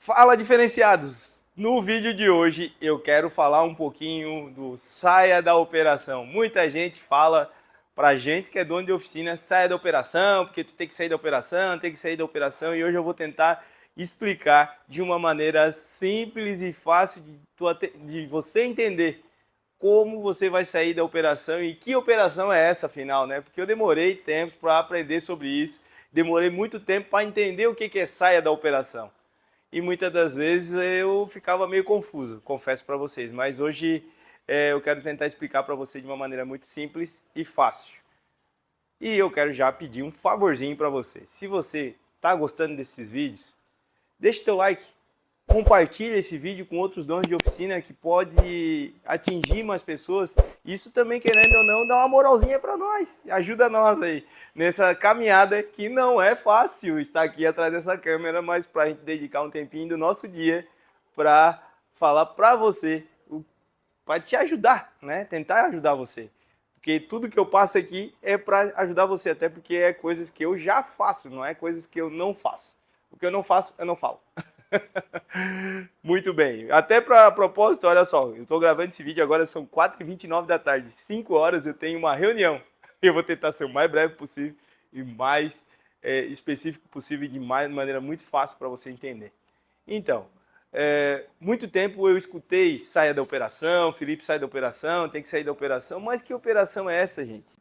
Fala, diferenciados! No vídeo de hoje eu quero falar um pouquinho do saia da operação. Muita gente fala pra gente que é dono de oficina, saia da operação, porque tu tem que sair da operação, tem que sair da operação, e hoje eu vou tentar explicar de uma maneira simples e fácil de você entender como você vai sair da operação e que operação é essa, afinal, né? Porque eu demorei tempos para aprender sobre isso, demorei muito tempo para entender o que é saia da operação. E muitas das vezes eu ficava meio confuso, confesso para vocês. Mas hoje eu quero tentar explicar para você de uma maneira muito simples e fácil. E eu quero já pedir um favorzinho para você. Se você está gostando desses vídeos, deixa o teu like, compartilha esse vídeo com outros donos de oficina que pode atingir mais pessoas. Isso também, querendo ou não, dá uma moralzinha para nós. Ajuda nós aí nessa caminhada que não é fácil estar aqui atrás dessa câmera, mas para a gente dedicar um tempinho do nosso dia para falar para você, para te ajudar, né? Tentar ajudar você. Porque tudo que eu passo aqui é para ajudar você, até porque é coisas que eu já faço, não é coisas que eu não faço. O que eu não faço, eu não falo. Muito bem. Até para propósito, olha só, eu estou gravando esse vídeo agora, são 4h29 da tarde. 5 horas eu tenho uma reunião. Eu vou tentar ser o mais breve possível e mais específico possível de maneira muito fácil para você entender. Então, muito tempo eu escutei saia da operação, Felipe sai da operação, tem que sair da operação, mas que operação é essa, gente?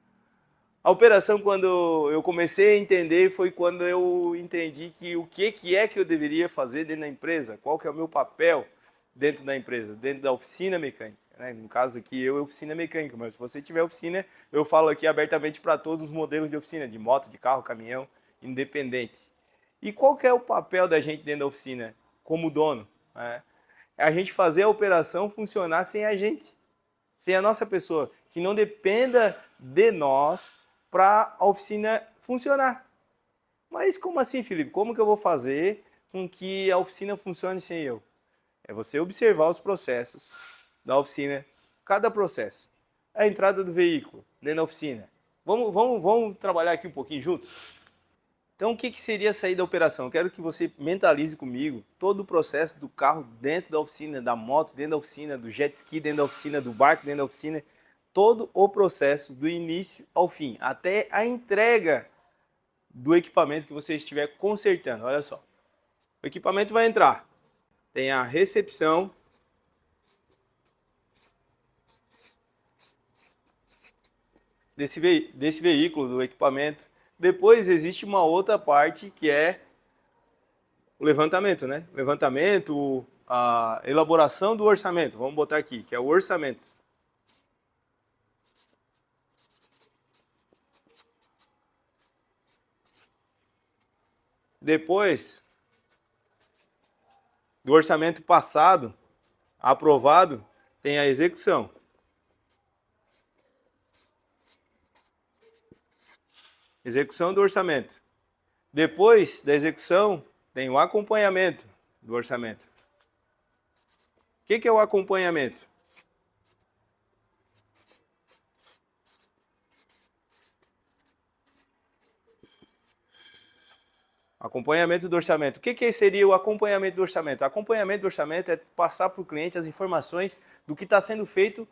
A operação, quando eu comecei a entender, foi quando eu entendi que o que é que eu deveria fazer dentro da empresa, qual que é o meu papel dentro da empresa, dentro da oficina mecânica. Né? No caso aqui, eu oficina mecânica, mas se você tiver oficina, eu falo aqui abertamente para todos os modelos de oficina, de moto, de carro, caminhão, independente. E qual que é o papel da gente dentro da oficina, como dono? Né? É a gente fazer a operação funcionar sem a gente, sem a nossa pessoa, que não dependa de nós para a oficina funcionar. Mas como assim, Felipe? Como que eu vou fazer com que a oficina funcione sem eu? É você observar os processos da oficina, cada processo. A entrada do veículo dentro da oficina. Vamos trabalhar aqui um pouquinho juntos? Então, o que seria sair da operação? Eu quero que você mentalize comigo todo o processo do carro dentro da oficina, da moto dentro da oficina, do jet ski dentro da oficina, do barco dentro da oficina, todo o processo do início ao fim, até a entrega do equipamento que você estiver consertando. Olha só, o equipamento vai entrar, tem a recepção desse veículo, do equipamento. Depois existe uma outra parte que é o levantamento, né? Levantamento, a elaboração do orçamento, vamos botar aqui, que é o orçamento. Depois do orçamento passado, aprovado, tem a execução. Execução do orçamento. Depois da execução, tem o acompanhamento do orçamento. O que é o acompanhamento? Acompanhamento do orçamento. O que seria o acompanhamento do orçamento? O acompanhamento do orçamento é passar para o cliente as informações do que está sendo feito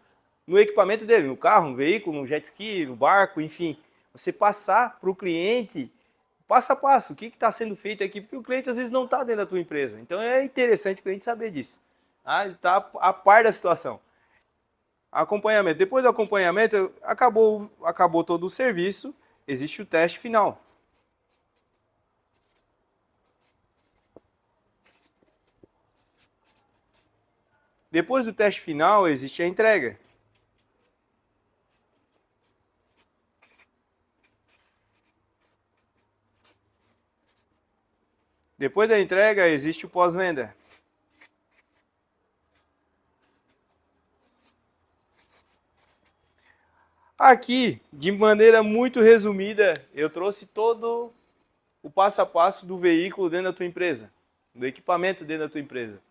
no equipamento dele, no carro, no veículo, no jet ski, no barco, enfim. Você passar para o cliente passo a passo, o que está sendo feito aqui, porque o cliente às vezes não está dentro da tua empresa. Então é interessante o cliente saber disso. Ele está a par da situação. Acompanhamento. Depois do acompanhamento, acabou todo o serviço, existe o teste final. Depois do teste final, existe a entrega. Depois da entrega, existe o pós-venda. Aqui, de maneira muito resumida, eu trouxe todo o passo a passo do veículo dentro da tua empresa, do equipamento dentro da tua empresa.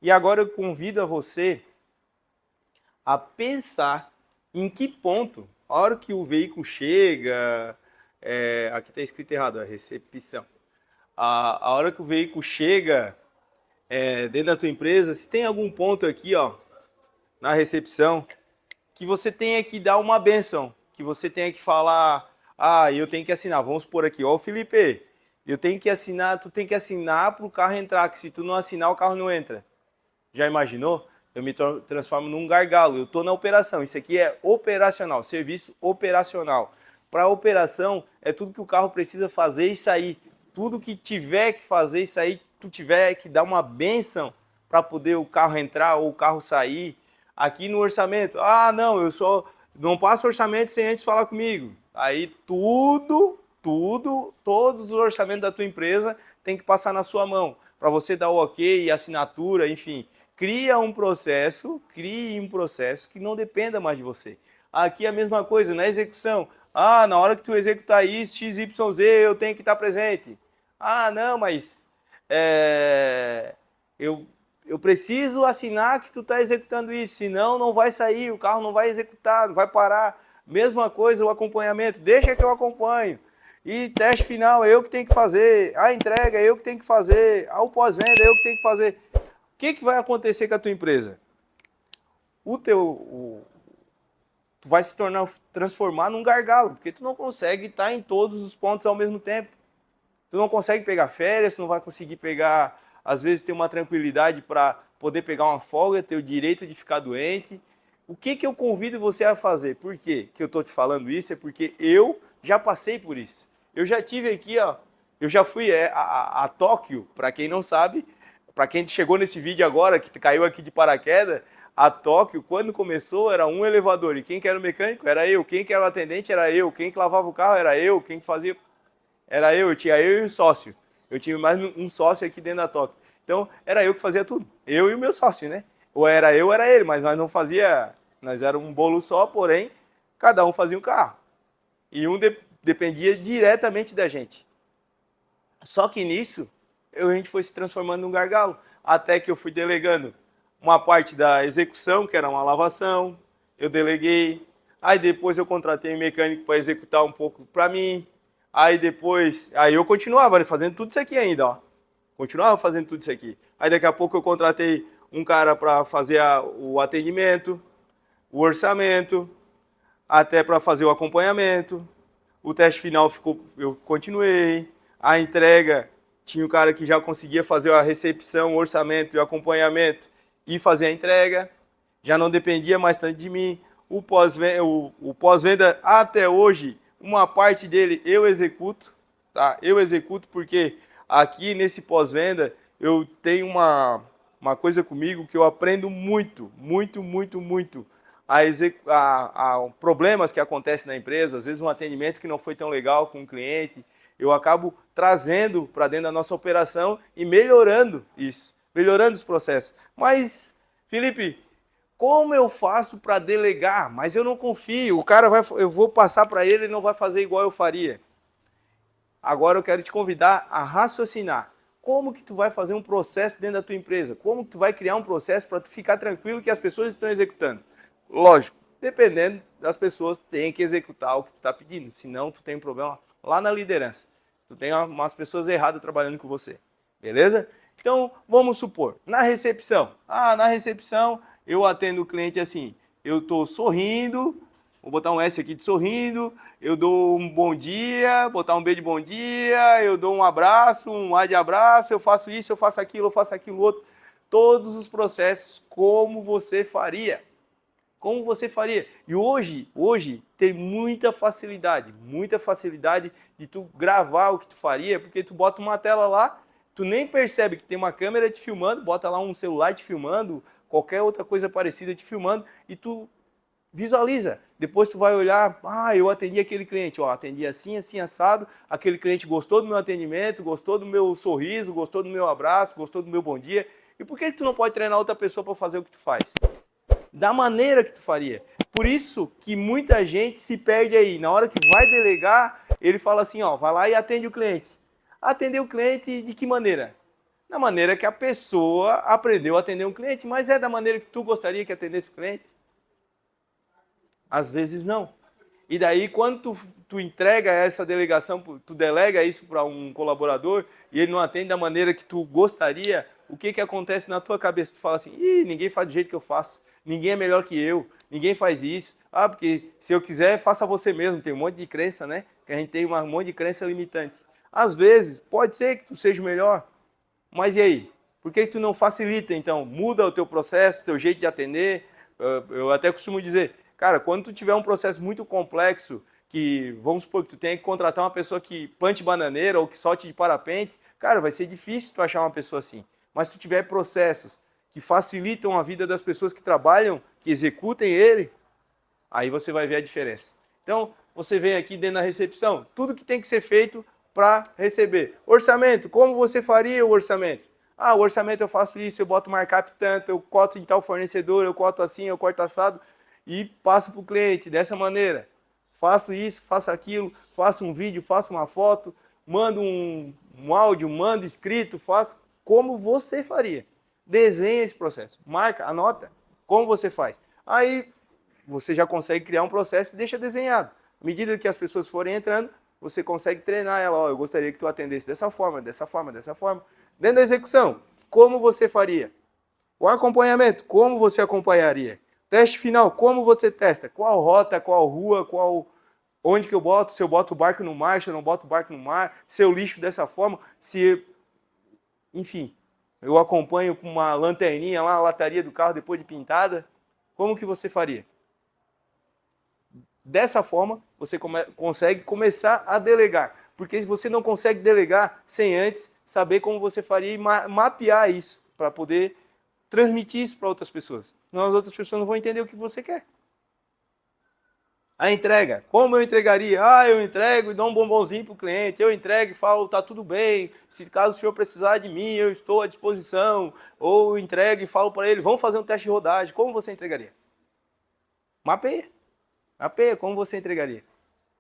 E agora eu convido a você a pensar em que ponto, a hora que o veículo chega, aqui está escrito errado, a recepção. A hora que o veículo chega dentro da tua empresa, se tem algum ponto aqui, ó, na recepção, que você tenha que dar uma bênção, que você tenha que falar, eu tenho que assinar, vamos por aqui, ó, Felipe, eu tenho que assinar, tu tem que assinar para o carro entrar, que se tu não assinar, o carro não entra. Já imaginou? Eu me transformo num gargalo, eu estou na operação, isso aqui é operacional, serviço operacional. Para operação, é tudo que o carro precisa fazer e sair. Tudo que tiver que fazer e sair, tu tiver que dar uma bênção para poder o carro entrar ou o carro sair. Aqui no orçamento, não, eu só não passo orçamento sem antes falar comigo. Aí todos os orçamentos da tua empresa tem que passar na sua mão, para você dar o ok, assinatura, enfim. Crie um processo que não dependa mais de você. Aqui é a mesma coisa, na execução. Na hora que tu executar isso, XYZ, eu tenho que estar presente. Não, mas eu preciso assinar que tu está executando isso, senão não vai sair, o carro não vai executar, não vai parar. Mesma coisa o acompanhamento, deixa que eu acompanho. E teste final, eu que tenho que fazer. A entrega, eu que tenho que fazer. O pós-venda, eu que tenho que fazer. O que vai acontecer com a tua empresa? Tu vai se transformar num gargalo, porque tu não consegue estar em todos os pontos ao mesmo tempo. Tu não consegue pegar férias, tu não vai conseguir pegar, às vezes, ter uma tranquilidade para poder pegar uma folga, ter o direito de ficar doente. O que eu convido você a fazer? Por quê que eu estou te falando isso? É porque eu já passei por isso. Eu já tive aqui, ó, eu já fui a Tóquio, para quem não sabe, para quem chegou nesse vídeo agora, que caiu aqui de paraquedas, a Tóquio, quando começou, era um elevador. E quem que era o mecânico? Era eu. Quem que era o atendente? Era eu. Quem que lavava o carro? Era eu. Quem que fazia? Era eu. Tinha eu e um sócio. Eu tive mais um sócio aqui dentro da Tóquio. Então, era eu que fazia tudo. Eu e o meu sócio, né? Ou era eu, ou era ele. Mas nós não fazia... Nós era um bolo só, porém, cada um fazia um carro. E um dependia diretamente da gente. Só que nisso, a gente foi se transformando num gargalo. Até que eu fui delegando uma parte da execução, que era uma lavação, eu deleguei. Aí depois eu contratei um mecânico para executar um pouco para mim. Aí eu continuava fazendo tudo isso aqui ainda, ó. Continuava fazendo tudo isso aqui. Aí daqui a pouco eu contratei um cara para fazer o atendimento, o orçamento, até para fazer o acompanhamento. O teste final eu continuei. A entrega, tinha um cara que já conseguia fazer a recepção, o orçamento e o acompanhamento e fazer a entrega. Já não dependia mais tanto de mim. O pós-venda, até hoje, uma parte dele eu executo. Tá? Eu executo porque aqui nesse pós-venda eu tenho uma coisa comigo que eu aprendo muito, muito, muito, muito. A problemas que acontecem na empresa, às vezes um atendimento que não foi tão legal com o cliente, eu acabo trazendo para dentro da nossa operação e melhorando isso, melhorando os processos. Mas, Felipe, como eu faço para delegar? Mas eu não confio, eu vou passar para ele e não vai fazer igual eu faria. Agora eu quero te convidar a raciocinar. Como que tu vai fazer um processo dentro da tua empresa? Como que tu vai criar um processo para tu ficar tranquilo que as pessoas estão executando? Lógico, dependendo das pessoas, tem que executar o que tu está pedindo, senão tu tem um problema lá na liderança. Tu tem umas pessoas erradas trabalhando com você, beleza? Então, vamos supor, na recepção. Na recepção eu atendo o cliente assim, eu estou sorrindo, vou botar um S aqui de sorrindo, eu dou um bom dia, botar um B de bom dia, eu dou um abraço, um A de abraço, eu faço isso, eu faço aquilo outro. Todos os processos como você faria. Como você faria? E hoje tem muita facilidade de tu gravar o que tu faria, porque tu bota uma tela lá, tu nem percebe que tem uma câmera te filmando, bota lá um celular te filmando, qualquer outra coisa parecida te filmando, e tu visualiza. Depois tu vai olhar, eu atendi aquele cliente, atendi assim, assim, assado, aquele cliente gostou do meu atendimento, gostou do meu sorriso, gostou do meu abraço, gostou do meu bom dia. E por que tu não pode treinar outra pessoa para fazer o que tu faz? Da maneira que tu faria. Por isso que muita gente se perde aí. Na hora que vai delegar, ele fala assim, vai lá e atende o cliente. Atender o cliente de que maneira? Da maneira que a pessoa aprendeu a atender um cliente, mas é da maneira que tu gostaria que atendesse o cliente? Às vezes não. E daí, quando tu entrega essa delegação, tu delega isso para um colaborador e ele não atende da maneira que tu gostaria, o que que acontece na tua cabeça? Tu fala assim, ih, ninguém faz do jeito que eu faço, ninguém é melhor que eu, ninguém faz isso. Ah, porque se eu quiser, faça você mesmo. Tem um monte de crença, né? Que a gente tem um monte de crença limitante. Às vezes, pode ser que tu seja o melhor, mas e aí? Por que tu não facilita, então? Muda o teu processo, o teu jeito de atender. Eu até costumo dizer, cara, quando tu tiver um processo muito complexo, que vamos supor que tu tenha que contratar uma pessoa que plante bananeira ou que solte de parapente, cara, vai ser difícil tu achar uma pessoa assim. Mas se tu tiver processos que facilitam a vida das pessoas que trabalham, que executem ele, aí você vai ver a diferença. Então, você vem aqui dentro da recepção, tudo que tem que ser feito para receber. Orçamento, como você faria o orçamento? Ah, o orçamento eu faço isso, eu boto markup tanto, eu coto em tal fornecedor, eu coto assim, eu corto assado e passo para o cliente dessa maneira. Faço isso, faço aquilo, faço um vídeo, faço uma foto, mando um áudio, mando escrito, faço como você faria. Desenha esse processo, marca, anota como você faz. Aí você já consegue criar um processo e deixa desenhado. À medida que as pessoas forem entrando, você consegue treinar ela. Ó, eu gostaria que tu atendesse dessa forma, dessa forma, dessa forma. Dentro da execução, como você faria? O acompanhamento, como você acompanharia? Teste final, como você testa? Qual rota, qual rua, onde que eu boto? Se eu boto o barco no mar, se eu não boto o barco no mar, se eu lixo dessa forma, enfim, eu acompanho com uma lanterninha lá, a lataria do carro depois de pintada. Como que você faria? Dessa forma, você consegue começar a delegar. Porque você não consegue delegar sem antes saber como você faria e mapear isso, para poder transmitir isso para outras pessoas. Senão as outras pessoas não vão entender o que você quer. A entrega. Como eu entregaria? Ah, eu entrego e dou um bombonzinho para o cliente. Eu entrego e falo, tá tudo bem. Se caso o senhor precisar de mim, eu estou à disposição. Ou eu entrego e falo para ele, vamos fazer um teste de rodagem. Como você entregaria? Mapeia. Mapeia, como você entregaria?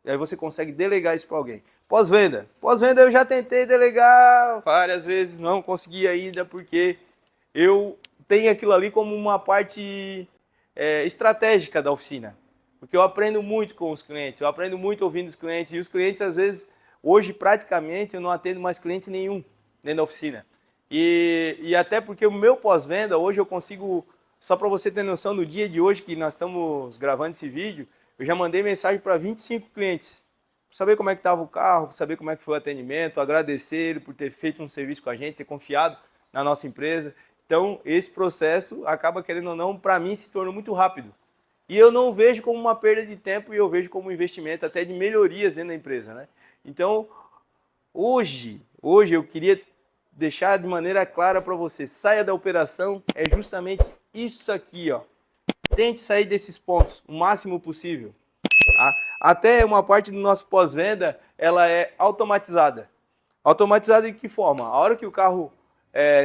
E aí você consegue delegar isso para alguém. Pós-venda. Pós-venda eu já tentei delegar várias vezes, não consegui ainda, porque eu tenho aquilo ali como uma parte estratégica da oficina. Porque eu aprendo muito com os clientes, eu aprendo muito ouvindo os clientes. E os clientes, às vezes, hoje praticamente eu não atendo mais cliente nenhum dentro da oficina. E até porque o meu pós-venda, hoje eu consigo, só para você ter noção, no dia de hoje que nós estamos gravando esse vídeo, eu já mandei mensagem para 25 clientes, para saber como é que estava o carro, para saber como é que foi o atendimento, agradecer ele por ter feito um serviço com a gente, ter confiado na nossa empresa. Então, esse processo acaba, querendo ou não, para mim se tornou muito rápido. E eu não vejo como uma perda de tempo, e eu vejo como um investimento até de melhorias dentro da empresa, né? Então, hoje eu queria deixar de maneira clara para você, saia da operação, é justamente isso aqui, ó. Tente sair desses pontos o máximo possível. Tá? Até uma parte do nosso pós-venda, ela é automatizada. Automatizada de que forma? A hora que o carro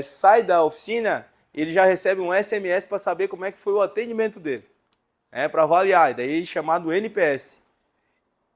sai da oficina, ele já recebe um SMS para saber como é que foi o atendimento dele. Para avaliar, daí chamado NPS.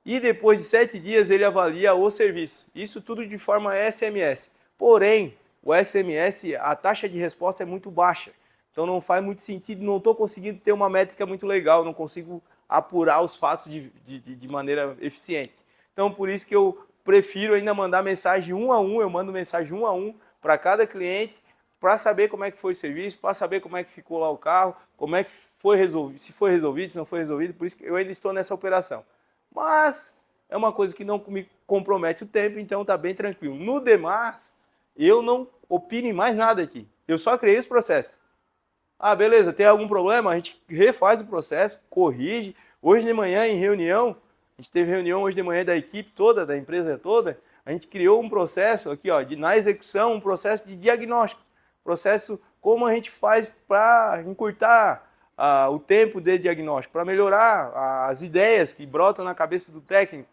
E depois de 7 dias ele avalia o serviço. Isso tudo de forma SMS. Porém, o SMS, a taxa de resposta é muito baixa. Então não faz muito sentido, não estou conseguindo ter uma métrica muito legal, não consigo apurar os fatos de maneira eficiente. Então por isso que eu prefiro ainda mandar mensagem um a um, eu mando mensagem um a um para cada cliente, para saber como é que foi o serviço, para saber como é que ficou lá o carro, como é que foi resolvido, se foi resolvido, se não foi resolvido, por isso que eu ainda estou nessa operação. Mas é uma coisa que não me compromete o tempo, então está bem tranquilo. No demais, eu não opino em mais nada aqui, eu só criei esse processo. Ah, beleza, tem algum problema? A gente refaz o processo, corrige. Hoje de manhã, em reunião, a gente teve reunião hoje de manhã da equipe toda, da empresa toda, a gente criou um processo aqui, ó, na execução, um processo de diagnóstico. Processo como a gente faz para encurtar o tempo de diagnóstico, para melhorar as ideias que brotam na cabeça do técnico.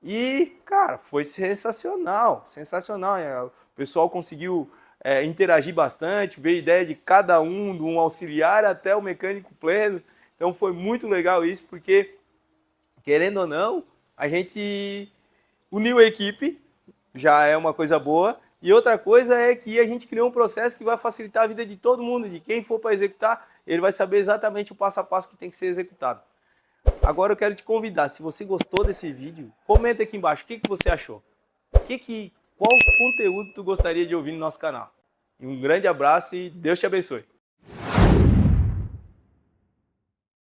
E, cara, foi sensacional, sensacional. O pessoal conseguiu interagir bastante, ver a ideia de cada um, de um auxiliar até o mecânico pleno. Então foi muito legal isso, porque, querendo ou não, a gente uniu a equipe, já é uma coisa boa. E outra coisa é que a gente criou um processo que vai facilitar a vida de todo mundo, de quem for para executar, ele vai saber exatamente o passo a passo que tem que ser executado. Agora eu quero te convidar, se você gostou desse vídeo, comenta aqui embaixo o que você achou. Qual conteúdo tu gostaria de ouvir no nosso canal? Um grande abraço e Deus te abençoe.